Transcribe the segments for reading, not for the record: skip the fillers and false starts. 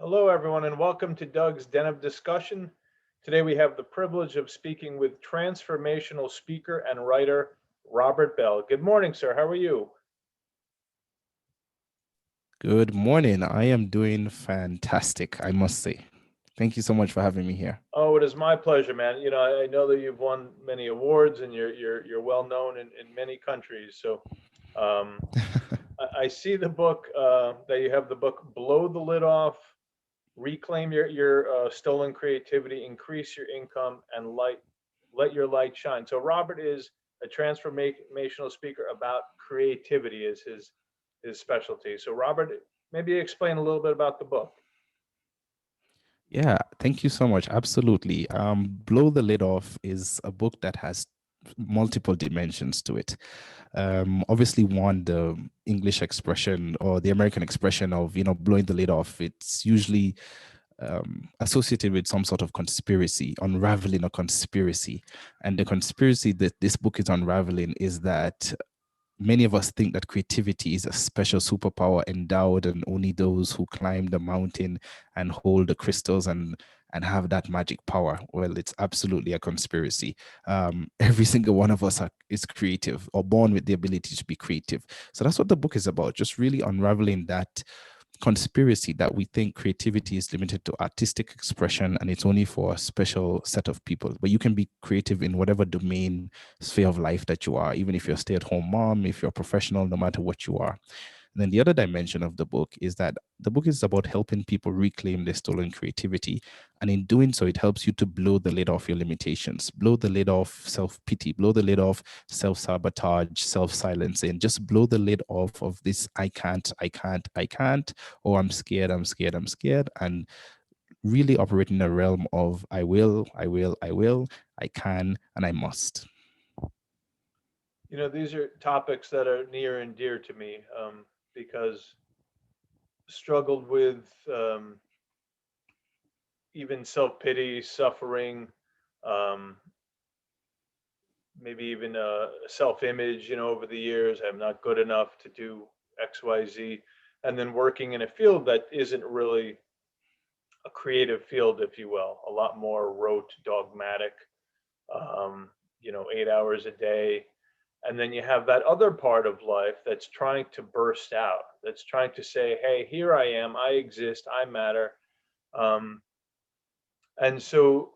Hello, everyone, and welcome to Doug's Den of Discussion. Today, we have the privilege of speaking with transformational speaker and writer Robert Bell. Good morning, sir. How are you? Good morning. I am doing fantastic, I must say. Thank you so much for having me here. Oh, it is my pleasure, man. I know that you've won many awards and you're well known in many countries. So, um, I see the book that you have the book "Blow the Lid Off: Reclaim Your Stolen Creativity, Increase Your Income, and Let Your Light Shine." So Robert is a transformational speaker about creativity is his specialty. So Robert, maybe explain a little bit about the book. Yeah, thank you so much. Absolutely. Blow the Lid Off is a book that has multiple dimensions to it. Obviously, one, the English expression or the American expression of, blowing the lid off, it's usually associated with some sort of conspiracy, unraveling a conspiracy. And the conspiracy that this book is unraveling is that many of us think that creativity is a special superpower endowed and only those who climb the mountain and hold the crystals and have that magic power. Well, it's absolutely a conspiracy. Every single one of us is creative or born with the ability to be creative. So that's what the book is about, just really unraveling that conspiracy that we think creativity is limited to artistic expression and it's only for a special set of people. But you can be creative in whatever domain, sphere of life that you are, even if you're a stay-at-home mom, if you're a professional, no matter what you are. And then the other dimension of the book is that the book is about helping people reclaim their stolen creativity. And in doing so, it helps you to blow the lid off your limitations, blow the lid off self pity, blow the lid off self sabotage, self silencing, just blow the lid off of this I can't, or I'm scared, I'm scared, I'm scared. And really operate in a realm of I can, and I must. These are topics that are near and dear to me because struggled with even self pity, suffering, um, maybe even self-image, over the years. I'm not good enough to do XYZ. And then working in a field that isn't really a creative field, if you will, a lot more rote, dogmatic, um, 8 hours a day. And then you have that other part of life that's trying to burst out, that's trying to say, hey, here I am, I exist, I matter. Um, and so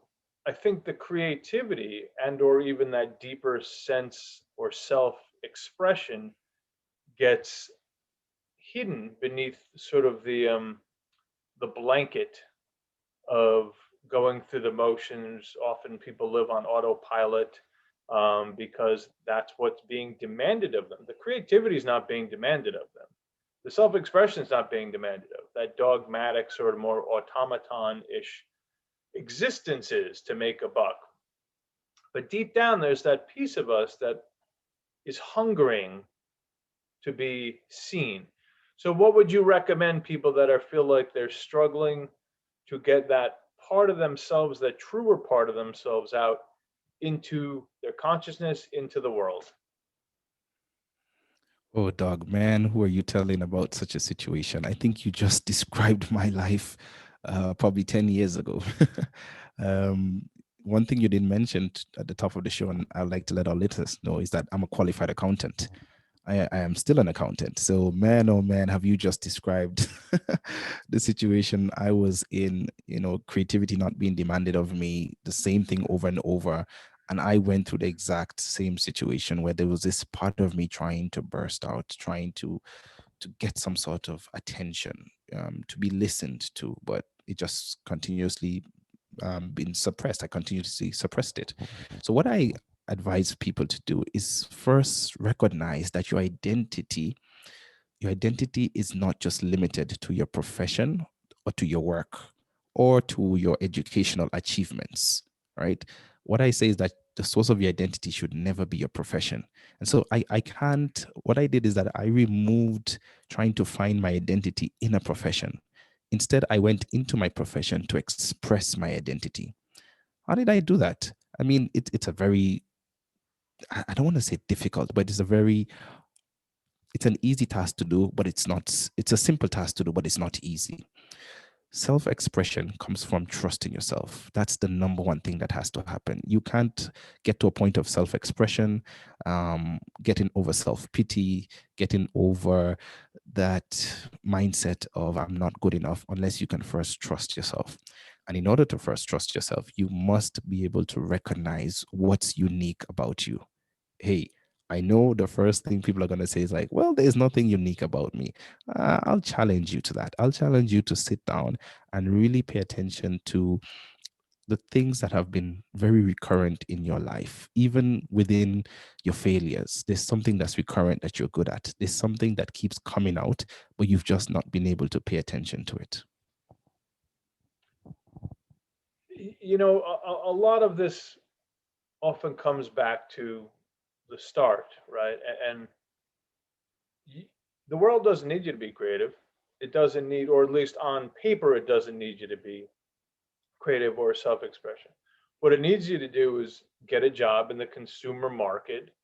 I think the creativity and or even that deeper sense or self expression gets hidden beneath sort of the blanket of going through the motions. Often people live on autopilot because that's what's being demanded of them. The creativity is not being demanded of them. The self expression is not being demanded of. That dogmatic, sort of more automaton ish existence is to make a buck. But deep down, there's that piece of us that is hungering to be seen. So, what would you recommend people that are feel like they're struggling to get that part of themselves, that truer part of themselves, out into their consciousness, into the world? Oh, dog, man, who are you telling about such a situation? I think you just described my life probably 10 years ago. um, One thing you didn't mention at the top of the show, and I'd like to let our listeners know, is that I'm a qualified accountant. I am still an accountant. So, man, oh man, have you just described the situation I was in, creativity not being demanded of me, the same thing over and over. And I went through the exact same situation where there was this part of me trying to burst out, trying to get some sort of attention, to be listened to, but it just continuously been suppressed. I continuously suppressed it. So what I advise people to do is first recognize that your identity is not just limited to your profession or to your work or to your educational achievements, right? What I say is that the source of your identity should never be your profession. And so I can't, what I did is that I removed trying to find my identity in a profession. Instead, I went into my profession to express my identity. How did I do that? I mean, it's a very, I don't want to say difficult, but it's an easy task to do, but it's not, it's a simple task to do, but it's not easy. Self-expression comes from trusting yourself. That's the number one thing that has to happen. You can't get to a point of self-expression, getting over self-pity, getting over that mindset of I'm not good enough, unless you can first trust yourself. And in order to first trust yourself, you must be able to recognize what's unique about you. Hey, I know the first thing people are going to say is like, well, there's nothing unique about me. I'll challenge you to that. I'll challenge you to sit down and really pay attention to the things that have been very recurrent in your life, even within your failures. There's something that's recurrent that you're good at. There's something that keeps coming out, but you've just not been able to pay attention to it. A lot of this often comes back to the start, right? And y- the world doesn't need you to be creative. It doesn't need, or at least on paper, it doesn't need you to be creative or self expression. What it needs you to do is get a job in the consumer market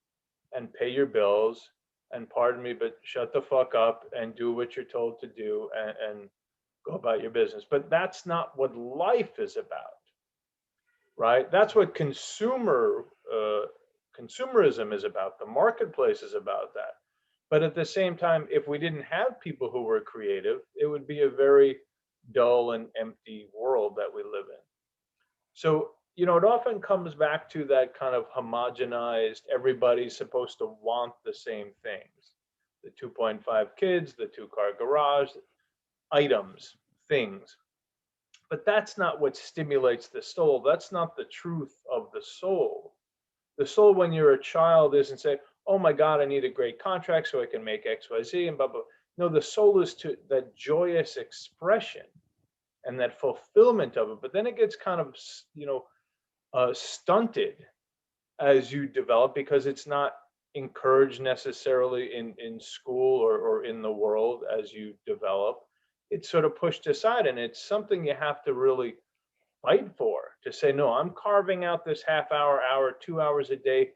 and pay your bills and, pardon me, but shut the fuck up and do what you're told to do, and go about your business. But that's not what life is about, right? That's what consumerism is about. The marketplace is about that. But at the same time, if we didn't have people who were creative, it would be a very dull and empty world that we live in. So, it often comes back to that kind of homogenized, everybody's supposed to want the same things: the 2.5 kids, the two-car garage, items, things. But that's not what stimulates the soul. That's not the truth of the soul. The soul, when you're a child, isn't saying, oh my God, I need a great contract so I can make XYZ and blah, blah. No, the soul is to that joyous expression and that fulfillment of it. But then it gets kind of, stunted as you develop, because it's not encouraged necessarily in school, or in the world as you develop. It's sort of pushed aside, and it's something you have to really fight for, to say, no, I'm carving out this half hour, 2 hours a day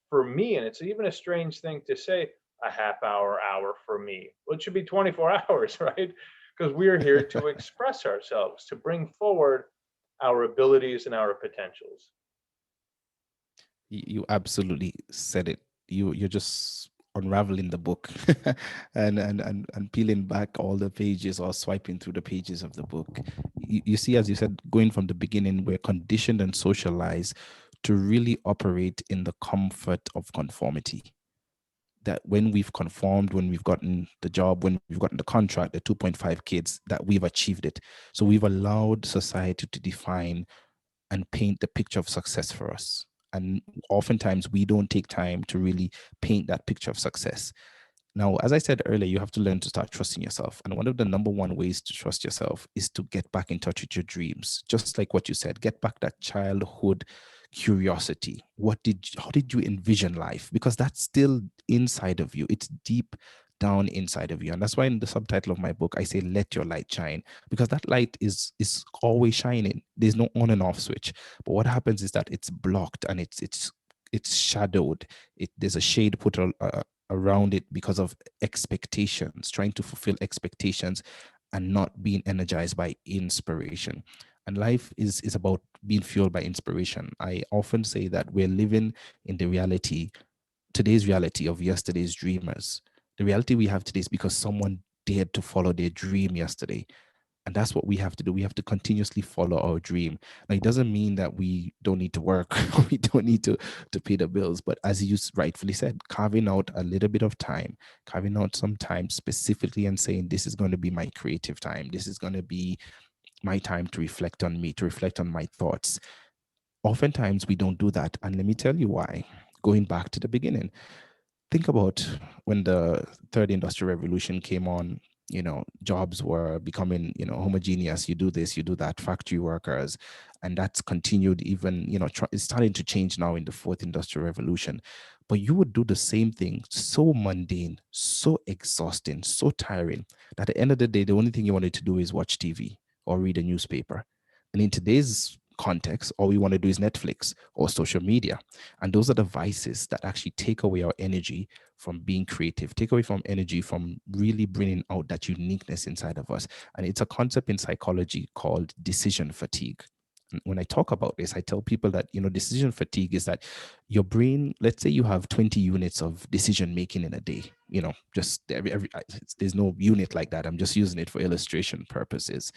for me. And it's even a strange thing to say, a half hour for me. Well, it should be 24 hours, right? Because we're here to express ourselves, to bring forward our abilities and our potentials. You absolutely said it. You're just unraveling the book and peeling back all the pages or swiping through the pages of the book. You see, as you said, going from the beginning, we're conditioned and socialized to really operate in the comfort of conformity. That when we've conformed, when we've gotten the job, when we've gotten the contract, the 2.5 kids, that we've achieved it. So we've allowed society to define and paint the picture of success for us. And oftentimes we don't take time to really paint that picture of success. Now, as I said earlier, you have to learn to start trusting yourself. And one of the number one ways to trust yourself is to get back in touch with your dreams. Just like what you said, get back that childhood curiosity. How did you envision life? Because that's still inside of you. It's deep down inside of you. And that's why in the subtitle of my book, I say, let your light shine, because that light is always shining. There's no on and off switch. But what happens is that it's blocked and it's shadowed. There's a shade put around it because of expectations, trying to fulfill expectations and not being energized by inspiration. And life is about being fueled by inspiration. I often say that we're living in the reality, today's reality of yesterday's dreamers. The reality we have today is because someone dared to follow their dream yesterday. And that's what we have to do. We have to continuously follow our dream. Now, it doesn't mean that we don't need to work, we don't need to pay the bills. But as you rightfully said, carving out a little bit of time, carving out some time specifically and saying, this is going to be my creative time. This is going to be my time to reflect on me, to reflect on my thoughts. Oftentimes we don't do that. And let me tell you why. Going back to the beginning, think about when the third industrial revolution came on. Jobs were becoming, homogeneous. You do this, you do that, factory workers. And that's continued even, it's starting to change now in the fourth industrial revolution. But you would do the same thing, so mundane, so exhausting, so tiring, that at the end of the day, the only thing you wanted to do is watch TV or read a newspaper. And in today's context. All we want to do is Netflix or social media. And those are the vices that actually take away our energy from being creative, take away from energy from really bringing out that uniqueness inside of us. And it's a concept in psychology called decision fatigue. And when I talk about this, I tell people that, decision fatigue is that your brain, let's say you have 20 units of decision making in a day, just there's no unit like that. I'm just using it for illustration purposes.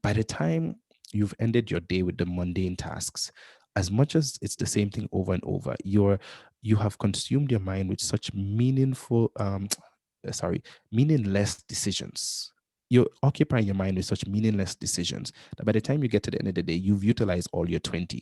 By the time you've ended your day with the mundane tasks, as much as it's the same thing over and over, you have consumed your mind with such meaningful meaningless decisions. You're occupying your mind with such meaningless decisions that by the time you get to the end of the day, you've utilized all your 20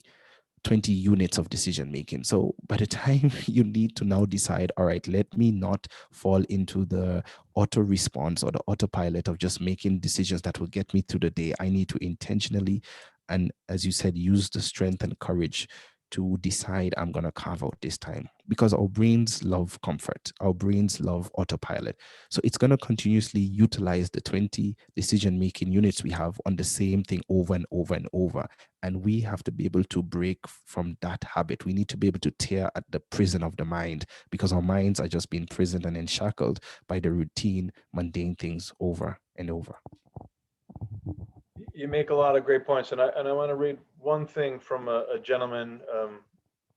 units of decision making. So by the time you need to now decide, all right, let me not fall into the auto response or the autopilot of just making decisions that will get me through the day. I need to intentionally, and as you said, use the strength and courage to decide I'm going to carve out this time, because our brains love comfort. Our brains love autopilot. So it's going to continuously utilize the 20 decision making units we have on the same thing over and over and over. And we have to be able to break from that habit. We need to be able to tear at the prison of the mind, because our minds are just being prisoned and enshackled by the routine, mundane things over and over. You make a lot of great points, and I want to read one thing from a gentleman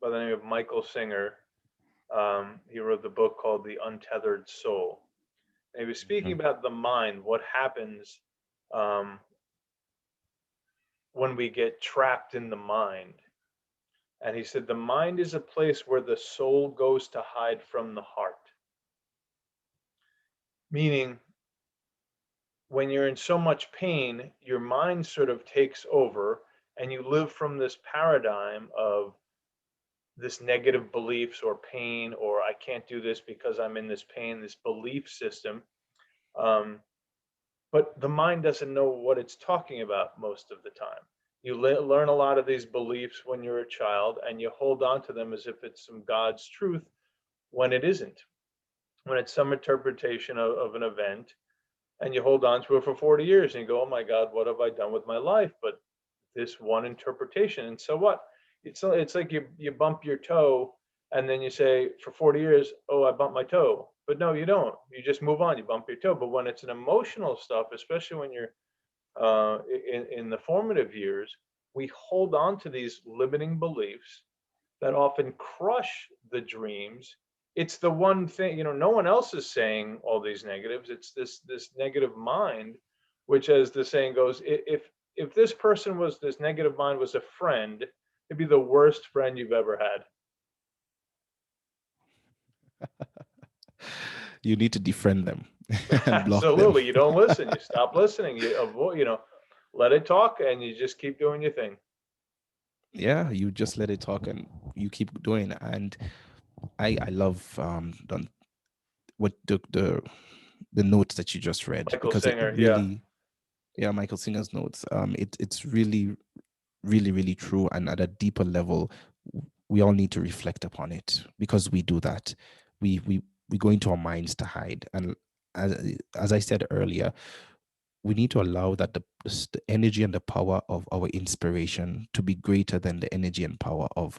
by the name of Michael Singer. He wrote the book called The Untethered Soul. And he was speaking Mhm. about the mind, what happens um, when we get trapped in the mind. And he said the mind is a place where the soul goes to hide from the heart. Meaning, when you're in so much pain, your mind sort of takes over, and you live from this paradigm of this negative beliefs or pain, or I can't do this because I'm in this pain, this belief system. Um, but the mind doesn't know what it's talking about most of the time. You learn a lot of these beliefs when you're a child, and you hold on to them as if it's some God's truth when it isn't, when it's some interpretation of an event, and you hold on to it for 40 years and you go, oh my God, what have I done with my life? But this one interpretation. And so what? It's like you bump your toe, and then you say for 40 years, oh, I bumped my toe. But no, you don't. You just move on. You bump your toe. But when it's an emotional stuff, especially when you're in the formative years, we hold on to these limiting beliefs that often crush the dreams. It's the one thing, no one else is saying all these negatives. It's this negative mind, which, as the saying goes, if this person was this negative mind was a friend, it'd be the worst friend you've ever had. You need to defriend them and block them. Absolutely. You don't listen. You stop listening. You avoid, let it talk, and you just keep doing your thing. Yeah, you just let it talk and you keep doing. And I love what the notes that you just read, Michael because it Singer, yeah. really, yeah, Michael Singer's notes. It's really, really, really true. And at a deeper level, we all need to reflect upon it, because we do that. We go into our minds to hide. And as I said earlier, we need to allow that the energy and the power of our inspiration to be greater than the energy and power of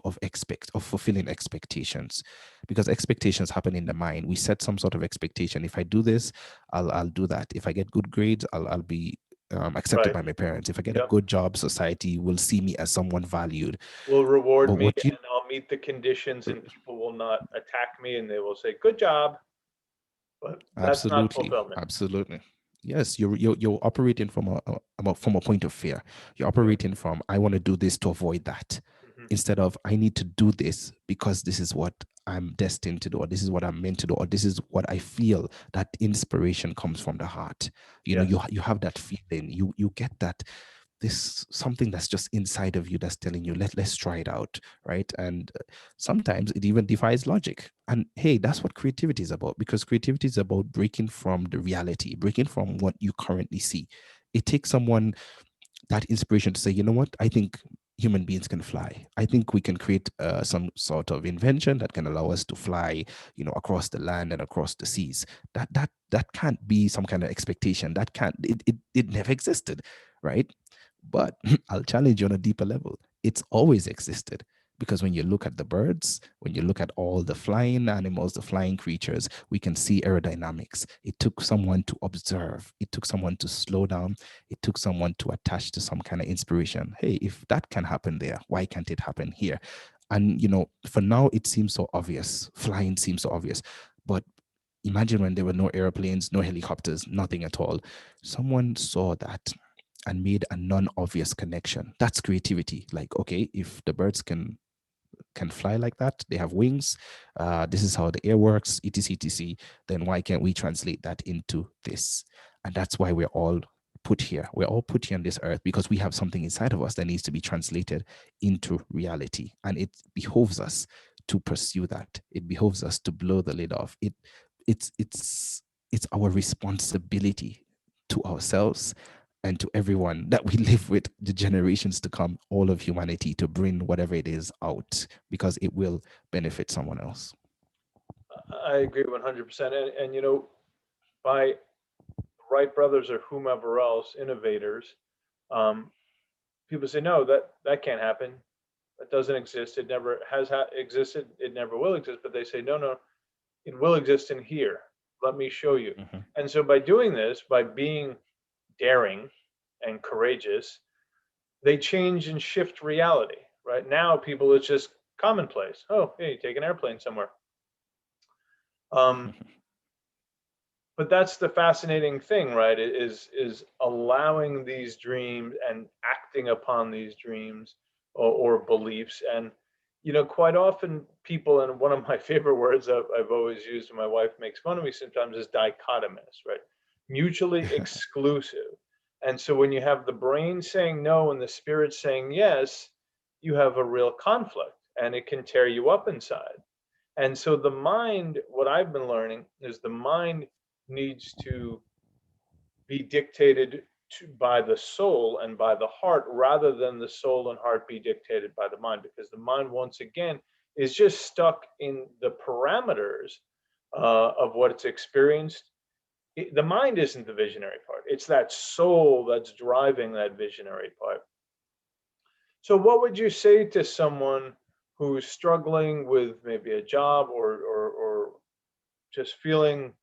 fulfilling expectations, because expectations happen in the mind. We set some sort of expectation. If I do this, I'll do that. If I get good grades, I'll be accepted Right. by my parents. If I get a Yep. good job, society will see me as someone valued. Will reward But me, what you and I'll meet the conditions, and people will not attack me, and they will say, good job. But that's not Absolutely, fulfillment. absolutely. Yes, you're operating from from a point of fear. You're Right. operating from, I want to do this to avoid that, Hmm. instead of I need to do this because this is what I'm destined to do, or this is what I'm meant to do, or this is what I feel. That inspiration comes from the heart. Yes. You have that feeling. You get that, this something that's just inside of you that's telling you, let's try it out, right? And sometimes it even defies logic. And hey, that's what creativity is about, because creativity is about breaking from the reality, breaking from what you currently see. It takes someone that inspiration to say, you know what, I think human beings can fly. I think we can create some sort of invention that can allow us to fly, across the land and across the seas. That can't be some kind of expectation. That can't, it never existed, right? But I'll challenge you on a deeper level. It's always existed. Because when you look at the birds, when you look at all the flying animals, the flying creatures, we can see aerodynamics. It took someone to observe, it took someone to slow down, it took someone to attach to some kind of inspiration. Hey, if that can happen there, why can't it happen here? And, for now, it seems so obvious. Flying seems so obvious. But imagine when there were no airplanes, no helicopters, nothing at all. Someone saw that and made a non-obvious connection. That's creativity. Like, okay, if the birds can fly like that, they have wings, this is how the air works, etc, etc, then why can't we translate that into this? And that's why we're all put here. We're all put here on this earth because we have something inside of us that needs to be translated into reality. And it behoves us to pursue that. It behoves us to blow the lid off. It's our responsibility to ourselves and to everyone that we live with, the generations to come, all of humanity, to bring whatever it is out, because it will benefit someone else. I agree 100%. And by Wright brothers or whomever else, innovators, um, people say, no, that can't happen. That doesn't exist. It never has existed. It never will exist. But they say, no, no, it will exist in here. Let me show you. Mhm. And so by doing this, by being daring and courageous, they change and shift reality. Right now, people, it's just commonplace. Oh, hey, take an airplane somewhere. Um, but that's the fascinating thing, right? Is allowing these dreams and acting upon these dreams, or beliefs. And quite often people, and one of my favorite words I've always used, and my wife makes fun of me sometimes, is dichotomous, right? Mutually exclusive. And so when you have the brain saying no and the spirit saying yes, you have a real conflict, and it can tear you up inside. And so the mind, what I've been learning is the mind needs to be dictated by the soul and by the heart, rather than the soul and heart be dictated by the mind, because the mind, once again, is just stuck in the parameters of what it's experienced. The mind isn't the visionary part, it's that soul that's driving that visionary part. So what would you say to someone who's struggling with maybe a job, or just feeling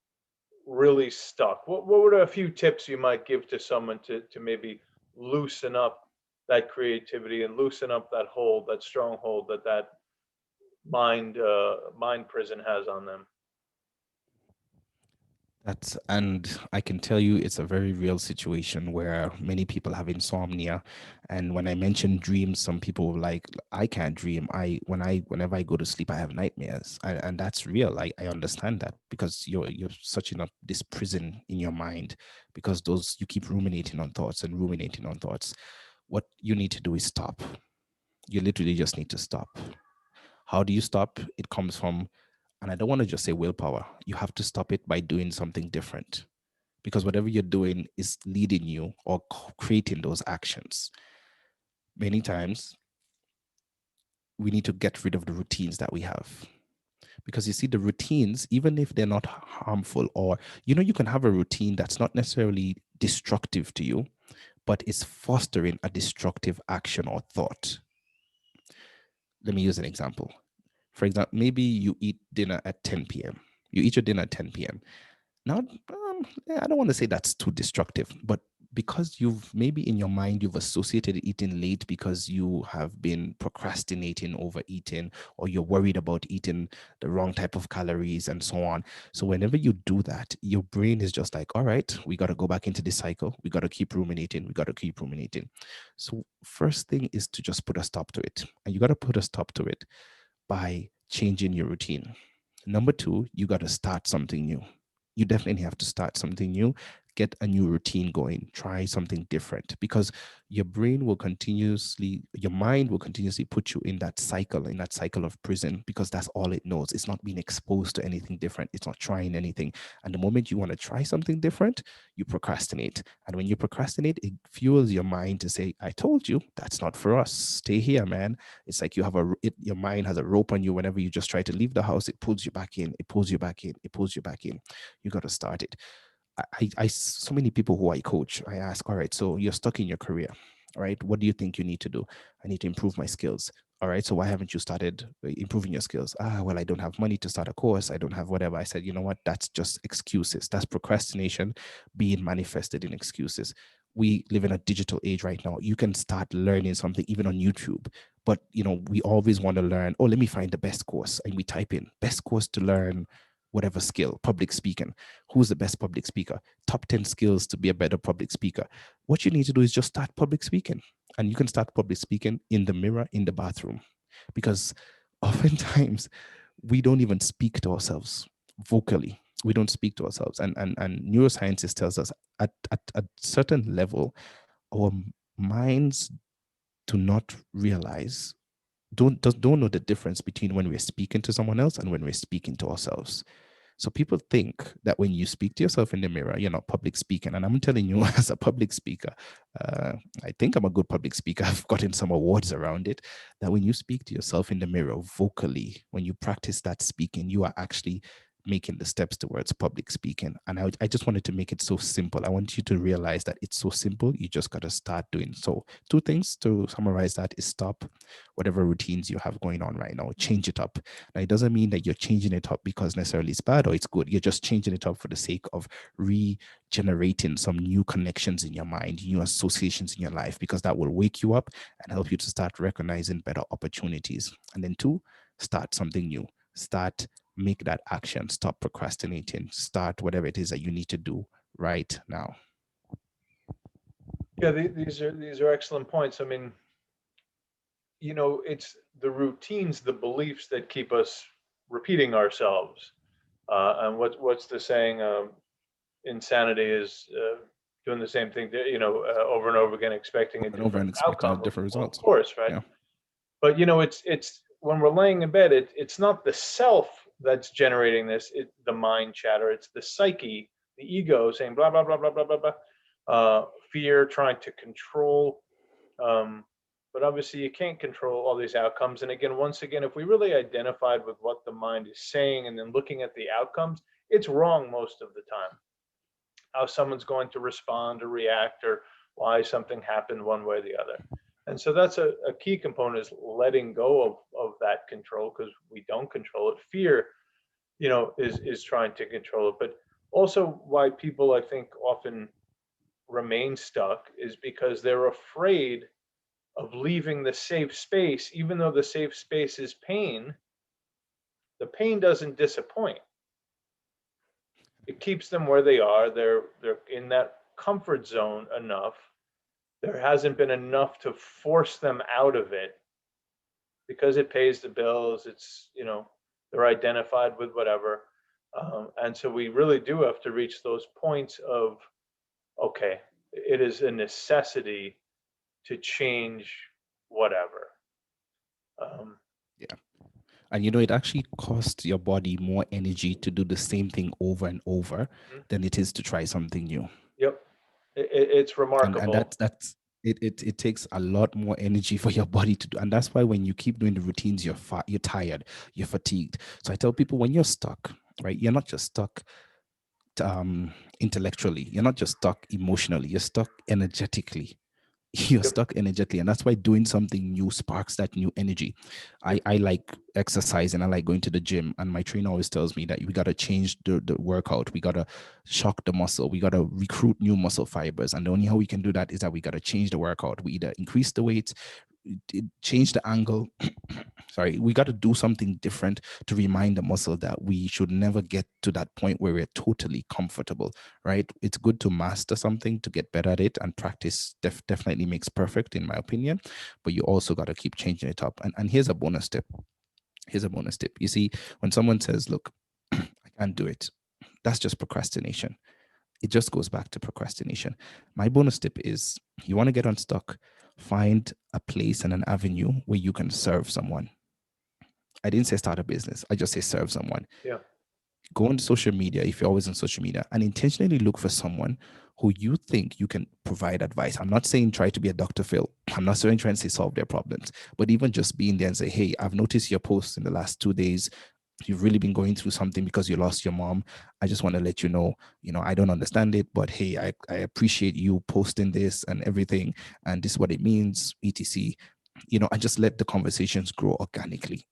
really stuck? What would a few tips you might give to someone to maybe loosen up that creativity and loosen up that hold, that stronghold that mind prison has on them? And I can tell you it's a very real situation where many people have insomnia. And when I mention dreams, some people were like, I can't dream. Whenever I go to sleep, I have nightmares. And that's real. I understand that, because you're such in this prison in your mind, because those you keep ruminating on thoughts and ruminating on thoughts. What you need to do is stop. You literally just need to stop. How do you stop? It comes from, and I don't want to just say willpower. You have to stop it by doing something different, because whatever you're doing is leading you or creating those actions. Many times we need to get rid of the routines that we have, because you see, the routines, even if they're not harmful, or you can have a routine that's not necessarily destructive to you, but it's fostering a destructive action or thought. Let me use an example. For example, maybe you eat dinner at 10 p.m. You eat your dinner at 10 p.m. Now, I don't want to say that's too destructive, but because you've maybe in your mind you've associated eating late because you have been procrastinating over eating, or you're worried about eating the wrong type of calories and so on. So whenever you do that, your brain is just like, all right, we got to go back into this cycle. We got to keep ruminating. We got to keep ruminating. So first thing is to just put a stop to it, and you got to put a stop to it by changing your routine. Number two, you got to start something new. You definitely have to start something new, get a new routine going, try something different, because your mind will continuously put you in that cycle of prison, because that's all it knows. It's not being exposed to anything different. It's not trying anything. And the moment you want to try something different, you procrastinate. And when you procrastinate, it fuels your mind to say, I told you, that's not for us. Stay here, man. It's like your mind has a rope on you. Whenever you just try to leave the house, it pulls you back in, it pulls you back in, it pulls you back in. You got to start it. So many people who I coach, I ask, all right, so you're stuck in your career. All right, what do you think you need to do? I need to improve my skills. All right, so why haven't you started improving your skills? Well, I don't have money to start a course. I don't have whatever. I said, you know what? That's just excuses. That's procrastination being manifested in excuses. We live in a digital age right now. You can start learning something even on YouTube, but we always want to learn. Oh, let me find the best course, and we type in best course to learn whatever skill, public speaking. Who's the best public speaker? Top 10 skills to be a better public speaker. What you need to do is just start public speaking. And you can start public speaking in the mirror in the bathroom, because oftentimes we don't even speak to ourselves vocally. We don't speak to ourselves. And neuroscientists tells us at a certain level, our minds do not realize, don't know the difference between when we're speaking to someone else and when we're speaking to ourselves. So people think that when you speak to yourself in the mirror, you're not public speaking. And I'm telling you, as a public speaker, I think I'm a good public speaker. I've gotten some awards around it. That when you speak to yourself in the mirror vocally, when you practice that speaking, you are actually making the steps towards public speaking. And I just wanted to make it so simple. I want you to realize that it's so simple. You just got to start doing. So 2 things to summarize that is stop whatever routines you have going on right now, change it up. Now, it doesn't mean that you're changing it up because necessarily it's bad or it's good. You're just changing it up for the sake of regenerating some new connections in your mind, new associations in your life, because that will wake you up and help you to start recognizing better opportunities. And then 2, start something new. Make that action. Stop procrastinating. Start whatever it is that you need to do right now. Yeah, these are excellent points. I mean, it's the routines, the beliefs that keep us repeating ourselves. And what's the saying? Insanity is doing the same thing, over and over again, expecting a And over different and expect outcome. different Well, of results. course, right? Yeah. But it's when we're laying in bed, it's not the self that's generating this, the mind chatter. It's the psyche, the ego saying blah blah blah blah blah blah blah. Fear, trying to control. Um, but obviously, you can't control all these outcomes. And again, once again, if we really identified with what the mind is saying and then looking at the outcomes, it's wrong most of the time. How someone's going to respond or react, or why something happened one way or the other. And so that's a key component, is letting go of that control, because we don't control it. Fear, is trying to control it. But also why people, I think, often remain stuck is because they're afraid of leaving the safe space. Even though the safe space is pain, the pain doesn't disappoint. It keeps them where they are. They're in that comfort zone enough. There hasn't been enough to force them out of it, because it pays the bills. It's, they're identified with whatever. And so we really do have to reach those points of, okay, it is a necessity to change whatever. Yeah. And it actually costs your body more energy to do the same thing over and over Mhm. than it is to try something new. Yep. It's And remarkable. that's it takes a lot more energy for your body to do. And that's why when you keep doing the routines, you're tired, you're fatigued. So I tell people, when you're stuck, right, you're not just stuck intellectually, you're not just stuck emotionally, you're stuck energetically. You're Yep. stuck energetically, and that's why doing something new sparks that new energy. Yep. I like exercising, I like going to the gym, and my trainer always tells me that we got to change the workout, we got to shock the muscle, we got to recruit new muscle fibers, and the only how we can do that is that we got to change the workout. We either increase the weight, change the angle. Sorry, we got to do something different to remind the muscle that we should never get to that point where we're totally comfortable, right? It's good to master something to get better at it, and practice definitely makes perfect, in my opinion. But you also got to keep changing it up. And here's a bonus tip. Here's a bonus tip. You see, when someone says, look, I can't do it, that's just procrastination. It just goes back to procrastination. My bonus tip is, you want to get unstuck, find a place and an avenue where you can serve someone. I didn't say start a business. I just say serve someone. Yeah. Go on social media, if you're always on social media, and intentionally look for someone who you think you can provide advice. I'm not saying try to be a Dr. Phil. I'm not saying trying to say solve their problems, but even just being there and say, hey, I've noticed your posts in the last 2 days. you've really been going through something because you lost your mom. I just want to let you know, I don't understand it, but hey, I appreciate you posting this and everything, and this is what it means, etc. I just let the conversations grow organically.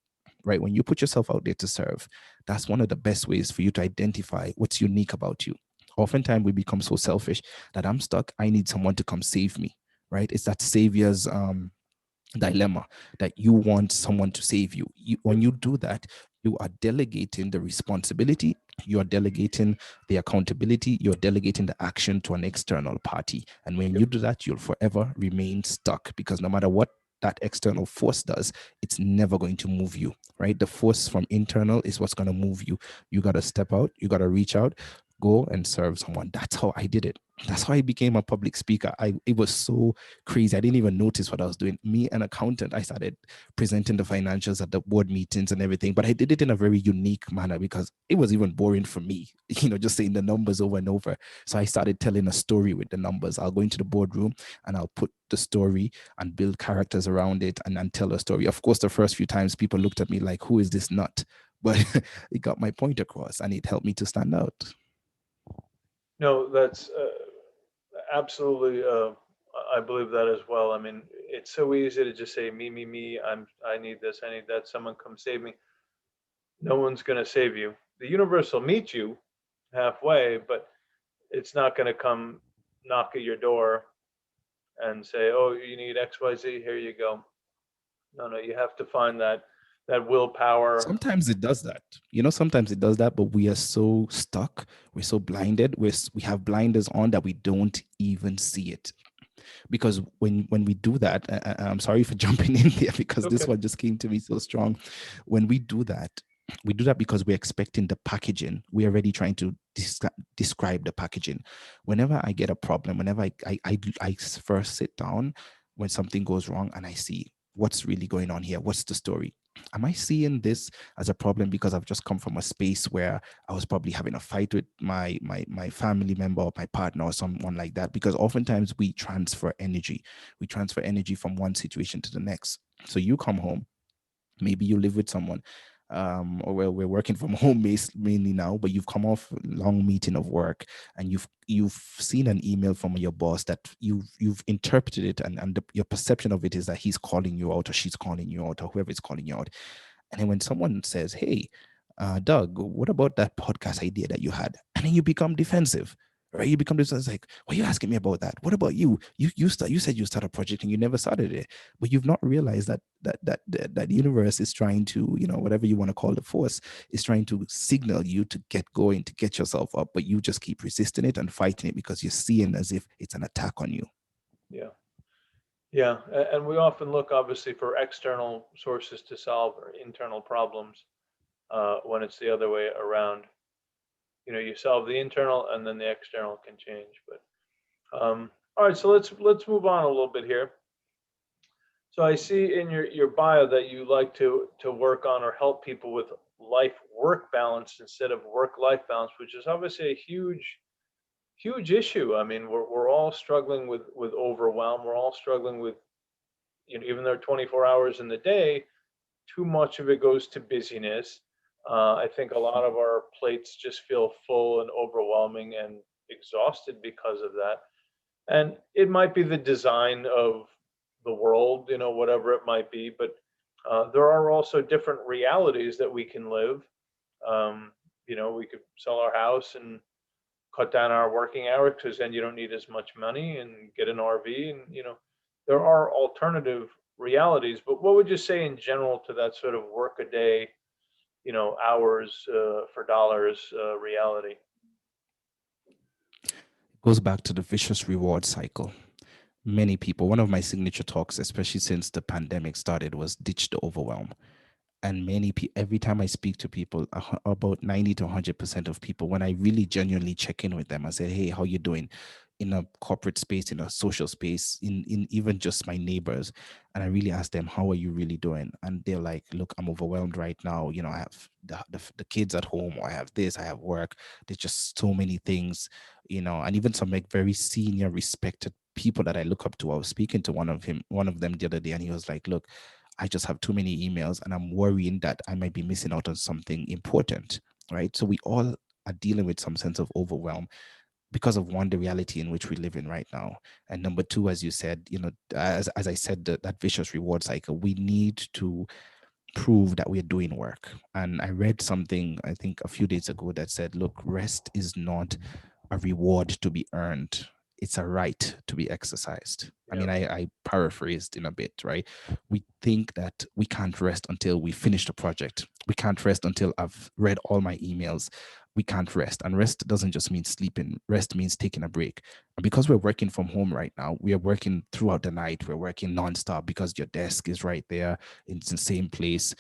Right. When you put yourself out there to serve, that's one of the best ways for you to identify what's unique about you. Oftentimes we become so selfish that I'm stuck. I need someone to come save me. Right. It's that savior's dilemma, that you want someone to save you. When Yep. you do that, you are delegating the responsibility, you are delegating the accountability, you're delegating the action to an external party. And when you Yep. do that, you'll forever remain stuck, because no matter what that external force does, it's never going to move you, right? The force from internal is what's going to move you. You got to step out, you got to reach out, go and serve someone. That's how I did it. That's how I became a public speaker. It was so crazy. I didn't even notice what I was doing. Me, an accountant, I started presenting the financials at the board meetings and everything, but I did it in a very unique manner because it was even boring for me, just saying the numbers over and over. So I started telling a story with the numbers. I'll go into the boardroom and I'll put the story and build characters around it, and tell a story. Of course, the first few times people looked at me like, who is this nut? But it got my point across and it helped me to stand out. No, that's absolutely. I believe that as well. I mean, it's so easy to just say me, me, me. I need this. I need that. Someone come save me. No one's going to save you. The universe will meet you halfway, but it's not going to come knock at your door and say, "Oh, you need X, Y, Z. Here you go." No, no. You have to find that willpower. Sometimes it does that. Sometimes it does that, but we are so stuck. We're so blinded. We have blinders on that we don't even see it. Because when we do that, I'm sorry for jumping in there because this Okay. one just came to me so strong. When we do that because we're expecting the packaging. We're already trying to describe the packaging. Whenever I get a problem, whenever I first sit down when something goes wrong and I see what's really going on here, what's the story. Am I seeing this as a problem because I've just come from a space where I was probably having a fight with my family member or my partner or someone like that? Because oftentimes we transfer energy. We transfer energy from one situation to the next. So you come home, maybe you live with someone, or well, we're working from home mainly now, but you've come off a long meeting of work and you've seen an email from your boss that you've interpreted it, and your perception of it is that he's calling you out or she's calling you out or whoever is calling you out. And then when someone says, hey, Doug, what about that podcast idea that you had? And then you become defensive, right? You become this like, why are you asking me about that? What about you? You said you start a project and you never started it, but you've not realized that the universe is trying to, whatever you want to call the force, is trying to signal you to get going, to get yourself up, but you just keep resisting it and fighting it because you're seeing as if it's an attack on you. Yeah. Yeah. And we often look, obviously, for external sources to solve our internal problems when it's the other way around. You solve the internal, and then the external can change. But all right, so let's move on a little bit here. So I see in your bio that you like to work on or help people with life work balance instead of work life balance, which is obviously a huge issue. I mean, we're all struggling with overwhelm. We're all struggling with, even though 24 hours in the day, too much of it goes to busyness. I think a lot of our plates just feel full and overwhelming and exhausted because of that. And it might be the design of the world, whatever it might be, but there are also different realities that we can live. Um, we could sell our house and cut down our working hours because then you don't need as much money and get an RV. And, there are alternative realities. But what would you say in general to that sort of work a day, hours for dollars reality? It goes back to the vicious reward cycle. Many people, one of my signature talks, especially since the pandemic started, was ditch the overwhelm. And many people, every time I speak to people, about 90 to 100% of people, when I really genuinely check in with them, I say, hey, how you doing? In a corporate space, in a social space, in even just my neighbors, and I really ask them, how are you really doing? And they're like, look, I'm overwhelmed right now. I have the kids at home, or I have this, I have work. There's just so many things, and even some like very senior respected people that I look up to. I was speaking to one of them the other day, and he was like, look, I just have too many emails and I'm worrying that I might be missing out on something important, right? So we all are dealing with some sense of overwhelm because of one, the reality in which we live in right now, and number two, as you said, as I said, that vicious reward cycle. We need to prove that we're doing work. And I read something, I think a few days ago, that said, look, rest is not a reward to be earned, it's a right to be exercised. I Yeah. mean, I paraphrased in a bit, right? We think that we can't rest until we finish the project. We can't rest until I've read all my emails. We can't rest. And rest doesn't just mean sleeping, rest means taking a break. And because we're working from home right now, we are working throughout the night, we're working nonstop because your desk is right there, it's the same place.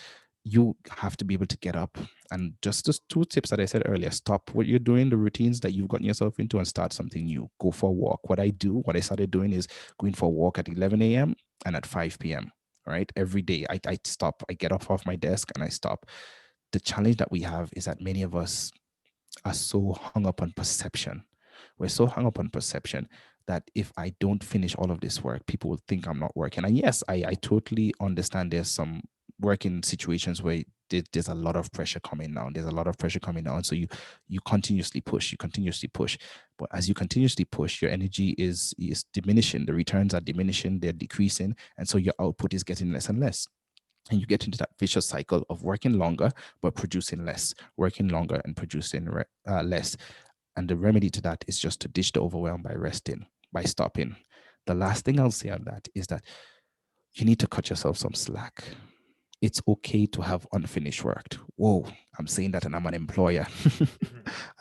You have to be able to get up and just two tips that I said earlier: stop what you're doing, the routines that you've gotten yourself into, and start something new. Go for a walk. What I started doing is going for a walk at 11 a.m. and at 5 p.m. Right, every day. I stop. I get off my desk and I stop. The challenge that we have is that many of us are so hung up on perception. We're so hung up on perception that if I don't finish all of this work, people will think I'm not working. And yes, I totally understand there's some working situations where there's a lot of pressure coming down. There's a lot of pressure coming down. So you continuously push, you continuously push. But as you continuously push, your energy is diminishing. The returns are diminishing, they're decreasing. And so your output is getting less and less, and you get into that vicious cycle of working longer but producing less, working longer and producing less. And the remedy to that is just to ditch the overwhelm by resting, by stopping. The last thing I'll say on that is that you need to cut yourself some slack. It's okay to have unfinished work. Whoa, I'm saying that and I'm an employer. Mhm.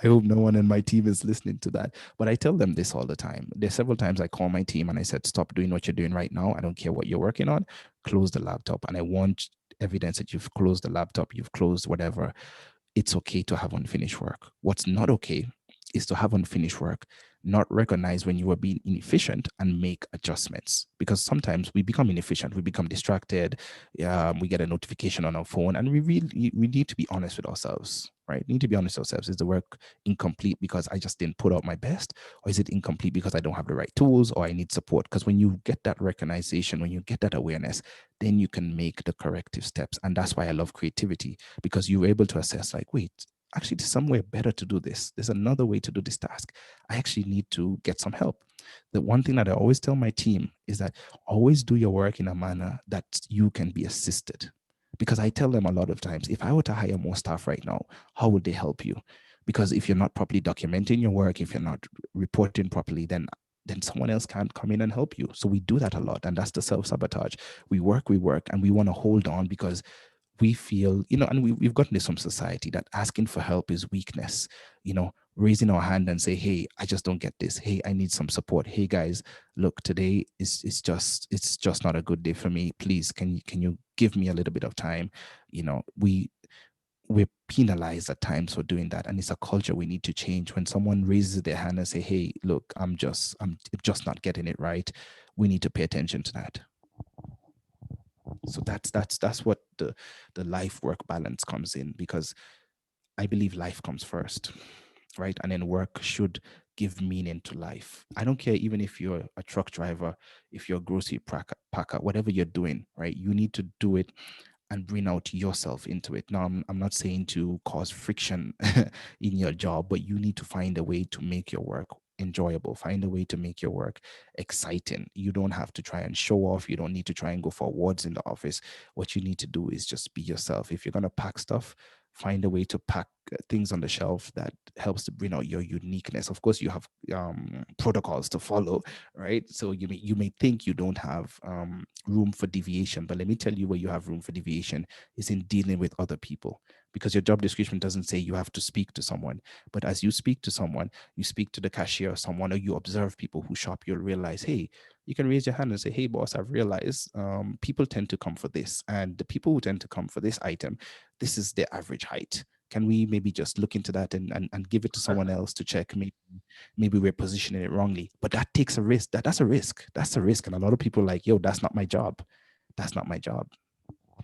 I hope no one in my team is listening to that. But I tell them this all the time. There's several times I call my team and I said, stop doing what you're doing right now. I don't care what you're working on. Close the laptop. And I want evidence that you've closed the laptop, you've closed whatever. It's okay to have unfinished work. What's not okay is to have unfinished work, not recognize when you are being inefficient and make adjustments. Because sometimes we become inefficient, we become distracted, we get a notification on our phone, and we need to be honest with ourselves, right? Need to be honest with ourselves. Is the work incomplete because I just didn't put out my best, or is it incomplete because I don't have the right tools, or I need support? Because when you get that recognition, when you get that awareness, then you can make the corrective steps. And that's why I love creativity, because you're able to assess, like, wait, actually there's somewhere better to do this, there's another way to do this task, I actually need to get some help. The one thing that I always tell my team is that always do your work in a manner that you can be assisted. Because I tell them a lot of times, if I were to hire more staff right now, how would they help you? Because if you're not properly documenting your work, if you're not reporting properly, then someone else can't come in and help you. So we do that a lot, and that's the self-sabotage. We work and we want to hold on because we feel, and we've gotten this from society, that asking for help is weakness. Raising our hand and say, hey, I just don't get this, hey, I need some support, hey guys, look, today it's just not a good day for me, please, can you give me a little bit of time. We're penalized at times for doing that, and it's a culture we need to change. When someone raises their hand and say, hey, look, I'm just not getting it right, we need to pay attention to that. So that's what the life work balance comes in, because I believe life comes first, right? And then work should give meaning to life. I don't care even if you're a truck driver, if you're a grocery packer, whatever you're doing, right? You need to do it and bring out yourself into it. Now, I'm not saying to cause friction in your job, but you need to find a way to make your work enjoyable, find a way to make your work exciting. You don't have to try and show off, you don't need to try and go for awards in the office. What you need to do is just be yourself. If you're going to pack stuff, find a way to pack things on the shelf that helps to bring out your uniqueness. Of course, you have protocols to follow, right? So you may think you don't have room for deviation, but let me tell you where you have room for deviation is in dealing with other people, because your job description doesn't say you have to speak to someone. But as you speak to someone, you speak to the cashier or someone, or you observe people who shop, you'll realize, hey, you can raise your hand and say, hey boss, I've realized people tend to come for this, and the people who tend to come for this item, this is their average height. Can we maybe just look into that and give it to someone else to check? Maybe we're positioning it wrongly. But that takes a risk. That's a risk. That's a risk. And a lot of people are like, yo, that's not my job. That's not my job.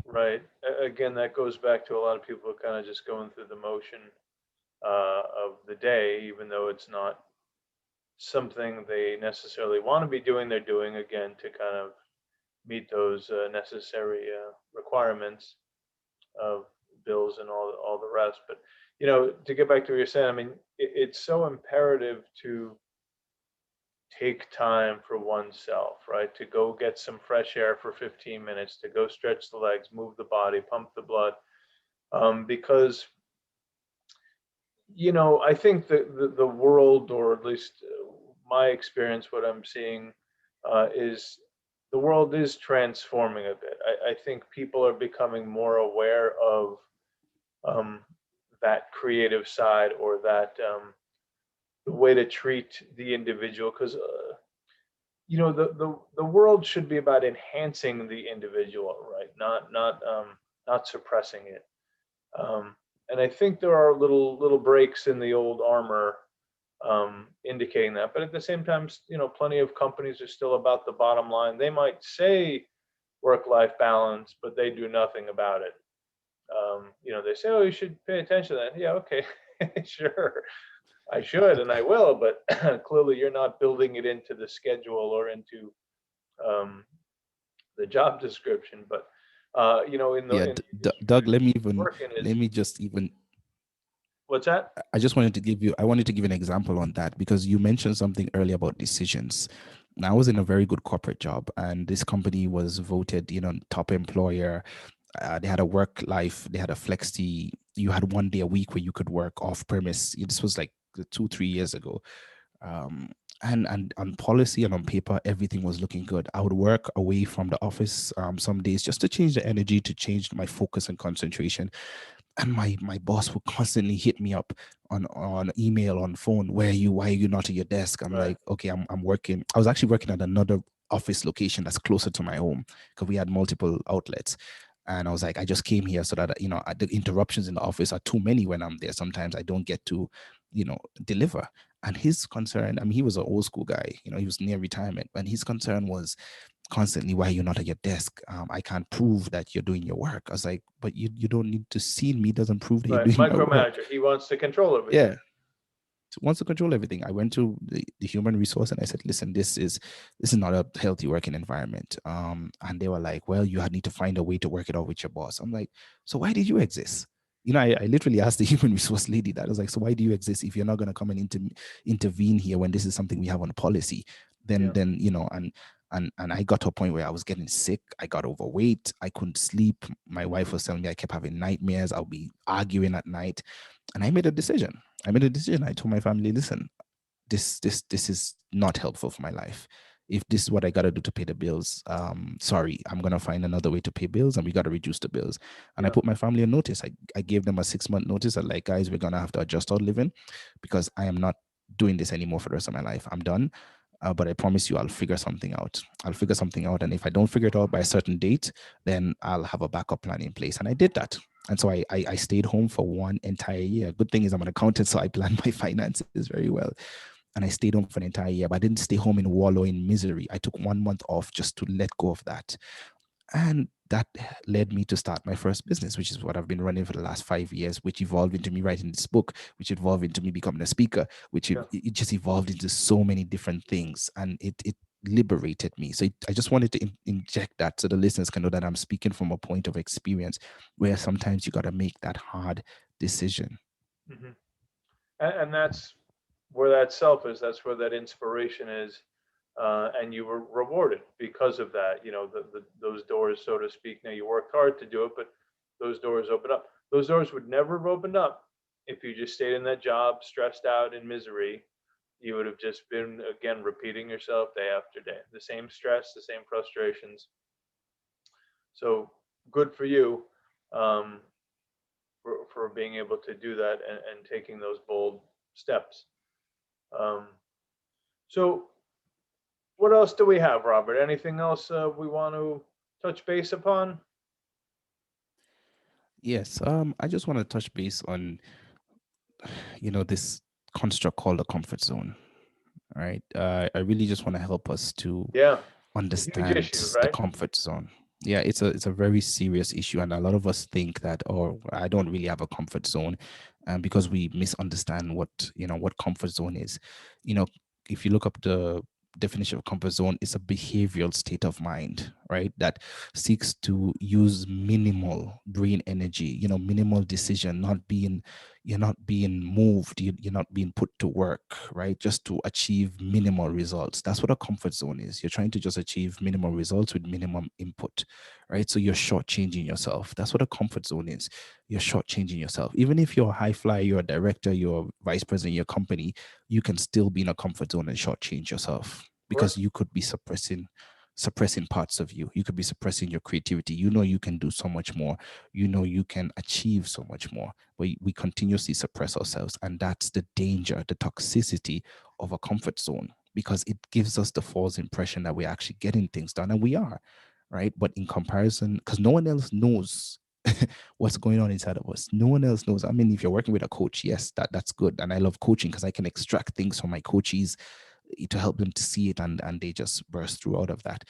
Right. Again, that goes back to a lot of people kind of just going through the motion of the day, even though it's not something they necessarily want to be doing. They're doing again to kind of meet those necessary requirements of bills and all the rest. But to get back to what you're saying, I mean, it's so imperative to take time for oneself, right? To go get some fresh air for 15 minutes, to go stretch the legs, move the body, pump the blood, because I think the world, or at least my experience, what I'm seeing is the world is transforming a bit. I think people are becoming more aware of um, that creative side, or that the way to treat the individual, because the world should be about enhancing the individual, right? Not suppressing it. Um, and I think there are little breaks in the old armor indicating that. But at the same time, plenty of companies are still about the bottom line. They might say work-life balance, but they do nothing about it. They say, "Oh, you should pay attention to that." Yeah, okay, sure, I should and I will, but clearly you're not building it into the schedule or into um, the job description. But in the Yeah, industry Doug, you work in, let is me just even what's that? I wanted to give an example on that because you mentioned something earlier about decisions. Now, I was in a very good corporate job, and this company was voted, top employer. They had a work life, they had a flexi. You had 1 day a week where you could work off premise. This was like 2, 3 years ago. Um, and on policy and on paper, everything was looking good. I would work away from the office some days just to change the energy, to change my focus and concentration. And my boss would constantly hit me up on email, on phone. Why are you not at your desk? I'm Right, like, okay, I'm working. I was actually working at another office location that's closer to my home because we had multiple outlets. And I was like, I just came here so that the interruptions in the office are too many when I'm there. Sometimes I don't get to deliver. And his concern, I mean, he was an old school guy, he was near retirement, and his concern was constantly, why you're not at your desk? I can't prove that you're doing your work. I was like, but you don't need to see me, doesn't prove that you're right. doing my work. Micromanager. He wants to control everything. Yeah, wants to control everything. I went to the human resource and I said, listen, this is not a healthy working environment. And they were like, well, you need to find a way to work it out with your boss. I'm like, so why did you exist? I literally asked the human resource lady that. I was like, so why do you exist if you're not going to come and intervene here when this is something we have on policy? Yeah. Then and I got to a point where I was getting sick. I got overweight. I couldn't sleep. My wife was telling me I kept having nightmares. I'll be arguing at night. And I made a decision. I told my family, listen, this is not helpful for my life. If this is what I gotta do to pay the bills, sorry, I'm gonna find another way to pay bills, and we gotta reduce the bills. And I Yeah. put my family on notice. I gave them a 6 month notice. That, like, guys, we're gonna have to adjust our living because I am not doing this anymore for the rest of my life. I'm done. But I promise you, I'll figure something out. And if I don't figure it out by a certain date, then I'll have a backup plan in place. And I did that. And so I stayed home for 1 entire year. Good thing is I'm an accountant, so I plan my finances very well. And I stayed home for an entire year, but I didn't stay home and wallow in misery. I took 1 month off just to let go of that. And that led me to start my first business, which is what I've been running for the last 5 years, which evolved into me writing this book, which evolved into me becoming a speaker, which Yeah. it just evolved into so many different things. And it liberated me. So I just wanted to inject that so the listeners can know that I'm speaking from a point of experience where sometimes you got to make that hard decision. Hmm. And that's where that self is. That's where that inspiration is. And you were rewarded because of that. Those doors, so to speak. Now you worked hard to do it, but those doors open up. Those doors would never have opened up if you just stayed in that job, stressed out in misery. You would have just been, again, repeating yourself day after day, the same stress, the same frustrations. So good for you, um, for being able to do that, and taking those bold steps. Um, so what else do we have, Robert? Anything else we want to touch base upon? Yes, I just want to touch base on, this construct called the comfort zone. Right. I really just want to help us to Yeah, it's a huge issue, understand the right? comfort zone. Yeah, it's a very serious issue, and a lot of us think that, oh, I don't really have a comfort zone, because we misunderstand what comfort zone is. You know, if you look up the definition of comfort zone, it's a behavioral state of mind, right? That seeks to use minimal brain energy, minimal decision, you're not being moved, you're not being put to work, right? Just to achieve minimal results. That's what a comfort zone is. You're trying to just achieve minimal results with minimum input, right? So you're shortchanging yourself. That's what a comfort zone is. You're shortchanging yourself. Even if you're a high flyer, you're a director, you're a vice president in your company, you can still be in a comfort zone and shortchange yourself, Of because course. you could be suppressing parts of you. You could be suppressing your creativity. You can do so much more. You can achieve so much more. But we continuously suppress ourselves. And that's the danger, the toxicity of a comfort zone, because it gives us the false impression that we're actually getting things done, and we are, right? But in comparison, because no one else knows what's going on inside of us. No one else knows. I mean, if you're working with a coach, yes, that's good. And I love coaching because I can extract things from my coaches to help them to see it, and they just burst through out of that,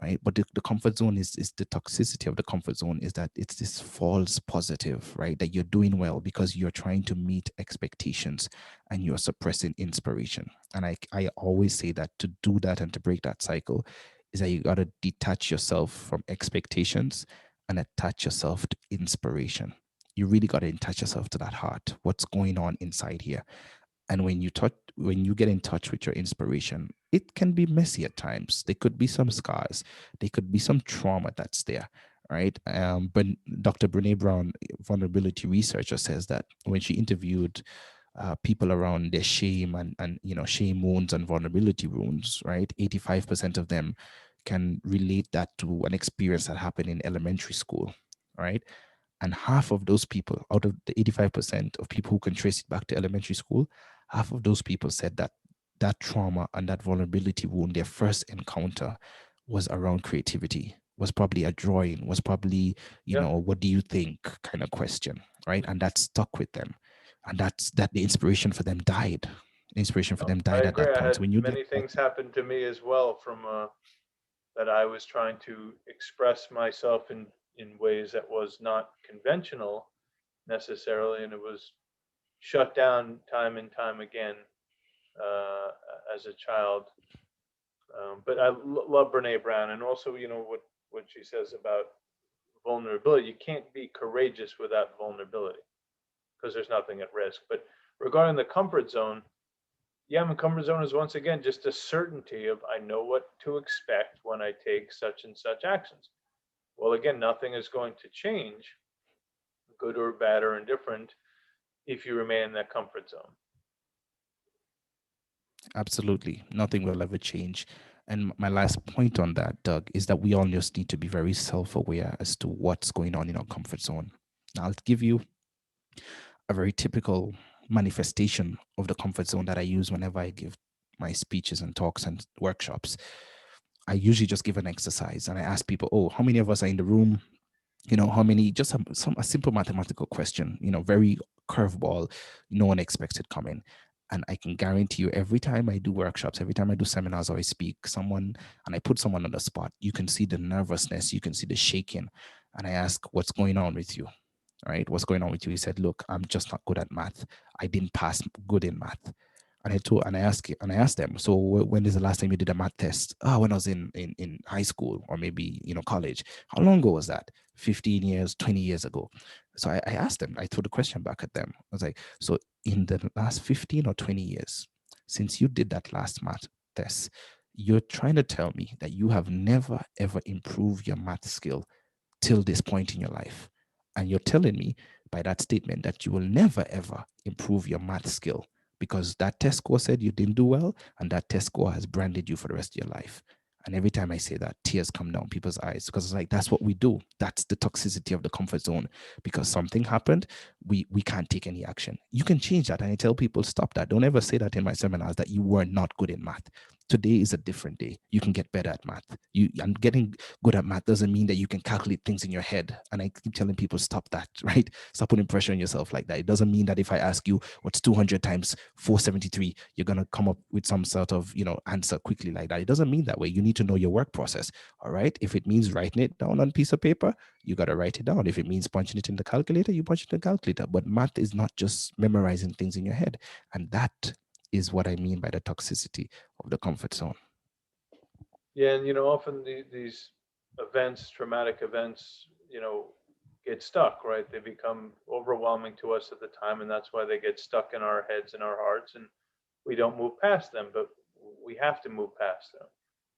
right? But the comfort zone is the toxicity of the comfort zone is that it's this false positive, right? That you're doing well because you're trying to meet expectations and you're suppressing inspiration. And I always say that to do that and to break that cycle is that you got to detach yourself from expectations and attach yourself to inspiration. You really got to attach yourself to that heart. What's going on inside here? And when you get in touch with your inspiration, it can be messy at times. There could be some scars, there could be some trauma that's there, right? But Dr. Brene Brown, vulnerability researcher, says that when she interviewed people around their shame and shame wounds and vulnerability wounds, right, 85% of them can relate that to an experience that happened in elementary school, right? And half of those people, out of the 85% of people who can trace it back to elementary school, half of those people said that that trauma and that vulnerability wound, their first encounter, was around creativity, was probably a drawing, was probably, Yeah. what do you think kind of question, right? And that stuck with them. And that the inspiration for them died. The inspiration for No, them I died at agree. that I point. So had when you get many that, things happen to me as well from that I was trying to express myself in ways that was not conventional necessarily, and it was shut down time and time again uh, as a child. But I love Brene Brown, and also what she says about vulnerability. You can't be courageous without vulnerability because there's nothing at risk. But regarding the comfort zone, yeah, my comfort zone is once again just a certainty of I know what to expect when I take such and such actions. Well, again, nothing is going to change, good or bad or indifferent, if you remain in that comfort zone. absolutely nothing will ever change. And my last point on that, Doug, is that we all just need to be very self-aware as to what's going on in our comfort zone. Now, I'll give you a very typical manifestation of the comfort zone that I use whenever I give my speeches and talks and workshops. I usually just give an exercise and I ask people, oh, how many of us are in the room? How many, just a simple mathematical question, very curveball, no one expected coming. And I can guarantee you, every time I do workshops, every time I do seminars or I speak, and I put someone on the spot, you can see the nervousness, you can see the shaking. And I ask, what's going on with you? Right? What's going on with you? He said, look, I'm just not good at math. I didn't pass good in math. And I asked them, so when is the last time you did a math test? Oh, when I was in high school or maybe college. How long ago was that? 15 years, 20 years ago. So I asked them, I threw the question back at them. I was like, so in the last 15 or 20 years, since you did that last math test, you're trying to tell me that you have never ever improved your math skill till this point in your life. And you're telling me by that statement that you will never ever improve your math skill because that test score said you didn't do well, and that test score has branded you for the rest of your life. And every time I say that, tears come down people's eyes because it's like, that's what we do. That's the toxicity of the comfort zone. Because something happened, we can't take any action. You can change that. And I tell people, stop that. Don't ever say that in my seminars that you were not good in math. Today is a different day. You can get better at math. And getting good at math doesn't mean that you can calculate things in your head. And I keep telling people, stop that, right? Stop putting pressure on yourself like that. It doesn't mean that if I ask you what's 200 times 473, you're going to come up with some sort of, answer quickly like that. It doesn't mean that way. You need to know your work process. All right. If it means writing it down on a piece of paper, you got to write it down. If it means punching it in the calculator, you punch it in the calculator. But math is not just memorizing things in your head. And that is what I mean by the toxicity of the comfort zone. Yeah, and often these events, traumatic events, get stuck, right? They become overwhelming to us at the time, and that's why they get stuck in our heads and our hearts, and we don't move past them. But we have to move past them.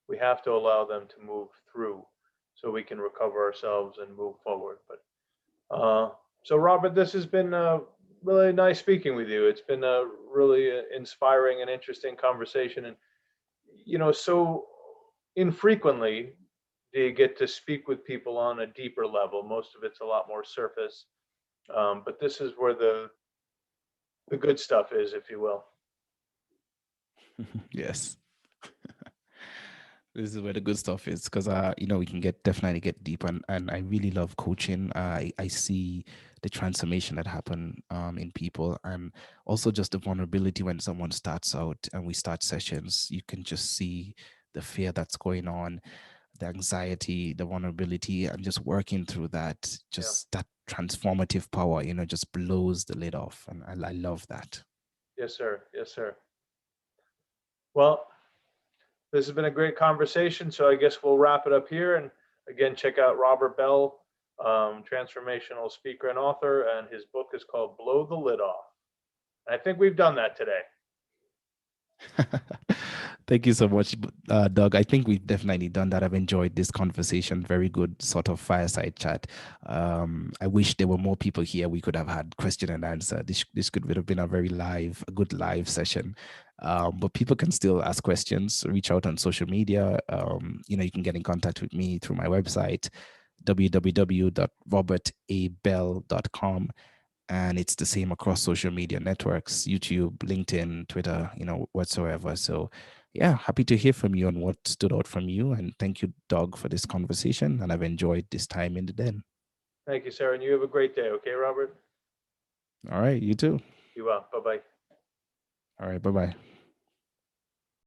We have to allow them to move through so we can recover ourselves and move forward. But so, Robert, this has been really nice speaking with you. It's been a really inspiring and interesting conversation, and so infrequently do you get to speak with people on a deeper level. Most of it's a lot more surface, but this is where the good stuff is, if you will. Yes. This is where the good stuff is, because we can definitely get deep, and I really love coaching. I see the transformation that happen in people, and also just the vulnerability when someone starts out and we start sessions. You can just see the fear that's going on, the anxiety, the vulnerability, and just working through that, Yeah. just that transformative power, just blows the lid off, and I love that. Yes, sir. Yes, sir. Well, this has been a great conversation. So I guess we'll wrap it up here. And again, check out Robert Belle, transformational speaker and author, and his book is called Blow the Lid Off. And I think we've done that today. Thank you so much, Doug. I think we've definitely done that. I've enjoyed this conversation. Very good sort of fireside chat. I wish there were more people here. We could have had question and answer. This could have been a good live session. But people can still ask questions, reach out on social media. You can get in contact with me through my website, www.robertabell.com. And it's the same across social media networks, YouTube, LinkedIn, Twitter, whatsoever. So yeah, happy to hear from you on what stood out from you. And thank you, Doug, for this conversation. And I've enjoyed this time in the den. Thank you, Sarah. And you have a great day. Okay, Robert? All right, you too. You well. Bye-bye. All right, bye-bye.